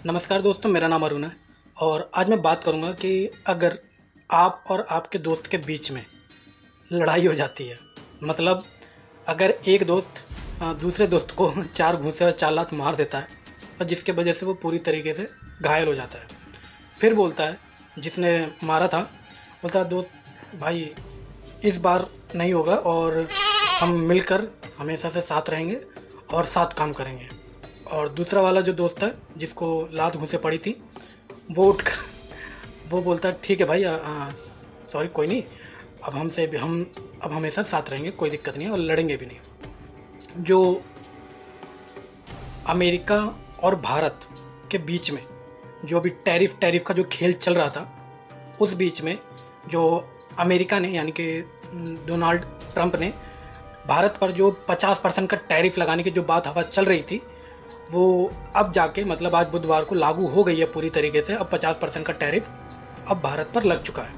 नमस्कार दोस्तों, मेरा नाम अरुण है और आज मैं बात करूंगा कि अगर आप और आपके दोस्त के बीच में लड़ाई हो जाती है, मतलब अगर एक दोस्त दूसरे दोस्त को 4 घूंसे और 4 लात मार देता है और जिसके वजह से वो पूरी तरीके से घायल हो जाता है। फिर बोलता है, जिसने मारा था, बोलता है दोस्त भाई इस बार नहीं होगा और हम मिलकर हमेशा से साथ रहेंगे और साथ काम करेंगे। और दूसरा वाला जो दोस्त है जिसको लात घूंसे पड़ी थी, वो उठ वो बोलता है ठीक है भाई, सॉरी कोई नहीं, अब हमसे भी हम अब हमेशा साथ रहेंगे, कोई दिक्कत नहीं है और लड़ेंगे भी नहीं। जो अमेरिका और भारत के बीच में जो अभी टैरिफ का जो खेल चल रहा था, उस बीच में जो अमेरिका ने यानी कि डोनाल्ड ट्रंप ने भारत पर जो 50% का टैरिफ लगाने की जो बात हवा चल रही थी, वो अब जाके मतलब आज बुधवार को लागू हो गई है पूरी तरीके से। अब 50% का टैरिफ अब भारत पर लग चुका है।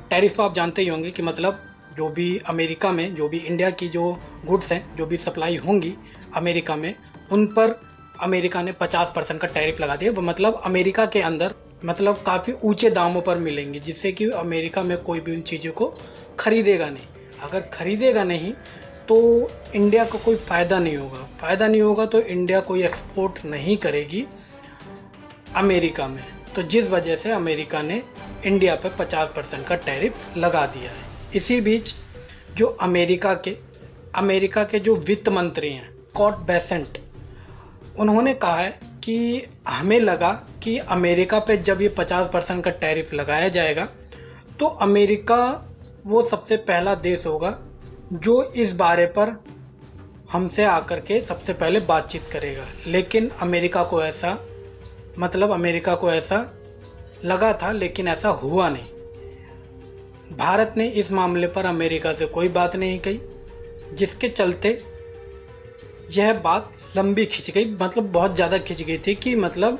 टैरिफ तो आप जानते ही होंगे कि मतलब जो भी अमेरिका में, जो भी इंडिया की जो गुड्स हैं, जो भी सप्लाई होंगी अमेरिका में, उन पर अमेरिका ने 50% का टैरिफ लगा दिया। वो मतलब अमेरिका के अंदर मतलब काफ़ी ऊंचे दामों पर मिलेंगी, जिससे कि अमेरिका में कोई भी उन चीज़ों को खरीदेगा नहीं। अगर खरीदेगा नहीं तो इंडिया को कोई फ़ायदा नहीं होगा तो इंडिया कोई एक्सपोर्ट नहीं करेगी अमेरिका में। तो जिस वजह से अमेरिका ने इंडिया पर 50% का टैरिफ लगा दिया है। इसी बीच जो अमेरिका के जो वित्त मंत्री हैं, स्कॉट बेसेंट, उन्होंने कहा है कि हमें लगा कि अमेरिका पे जब ये 50% का टैरिफ लगाया जाएगा तो अमेरिका वो सबसे पहला देश होगा जो इस बारे पर हमसे आकर के सबसे पहले बातचीत करेगा। लेकिन अमेरिका को ऐसा लगा था, लेकिन ऐसा हुआ नहीं। भारत ने इस मामले पर अमेरिका से कोई बात नहीं कही, जिसके चलते यह बात लंबी खिंच गई, मतलब बहुत ज़्यादा खिंच गई थी कि मतलब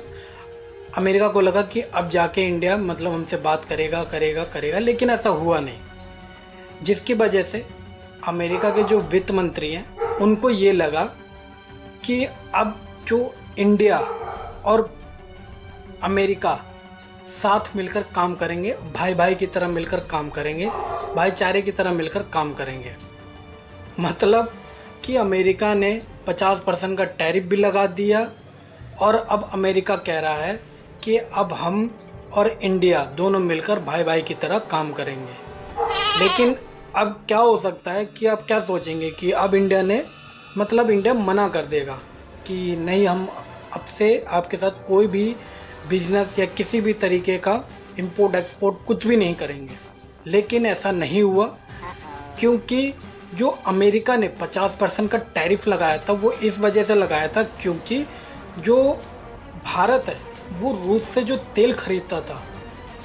अमेरिका को लगा कि अब जाके इंडिया मतलब हमसे बात करेगा, लेकिन ऐसा हुआ नहीं। जिसकी वजह से अमेरिका के जो वित्त मंत्री हैं, उनको ये लगा कि अब जो इंडिया और अमेरिका साथ मिलकर काम करेंगे, भाई की तरह मिलकर काम करेंगे, भाईचारे की तरह मिलकर काम करेंगे। मतलब कि अमेरिका ने 50% का टैरिफ भी लगा दिया और अब अमेरिका कह रहा है कि अब हम और इंडिया दोनों मिलकर भाई की तरह काम करेंगे। लेकिन अब क्या हो सकता है कि आप क्या सोचेंगे कि अब इंडिया मना कर देगा कि नहीं, हम अब से आपके साथ कोई भी बिजनेस या किसी भी तरीके का इंपोर्ट एक्सपोर्ट कुछ भी नहीं करेंगे। लेकिन ऐसा नहीं हुआ, क्योंकि जो अमेरिका ने 50% का टैरिफ लगाया था वो इस वजह से लगाया था क्योंकि जो भारत है वो रूस से जो तेल खरीदता था,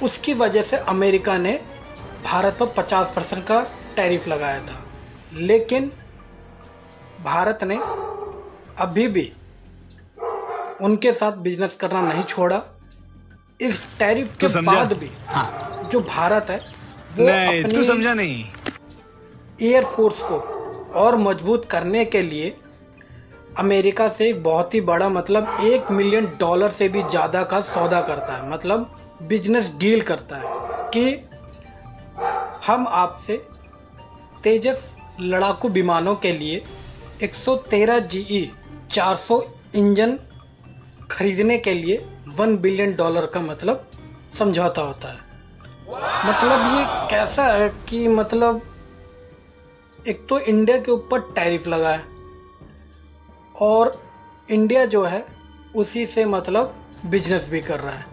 उसकी वजह से अमेरिका ने भारत पर 50% का टैरिफ लगाया था। लेकिन भारत ने अभी भी उनके साथ बिजनेस करना नहीं छोड़ा। इस टैरिफ के बाद भी जो भारत है वो अपनी एयरफोर्स को और मजबूत करने के लिए अमेरिका से एक बहुत ही बड़ा मतलब $1 मिलियन से भी ज़्यादा का सौदा करता है, मतलब बिजनेस डील करता है कि हम आपसे तेजस लड़ाकू विमानों के लिए 113 GE 400 इंजन खरीदने के लिए $1 बिलियन का मतलब समझौता होता है। मतलब ये कैसा है कि मतलब एक तो इंडिया के ऊपर टैरिफ लगा है और इंडिया जो है उसी से मतलब बिजनेस भी कर रहा है।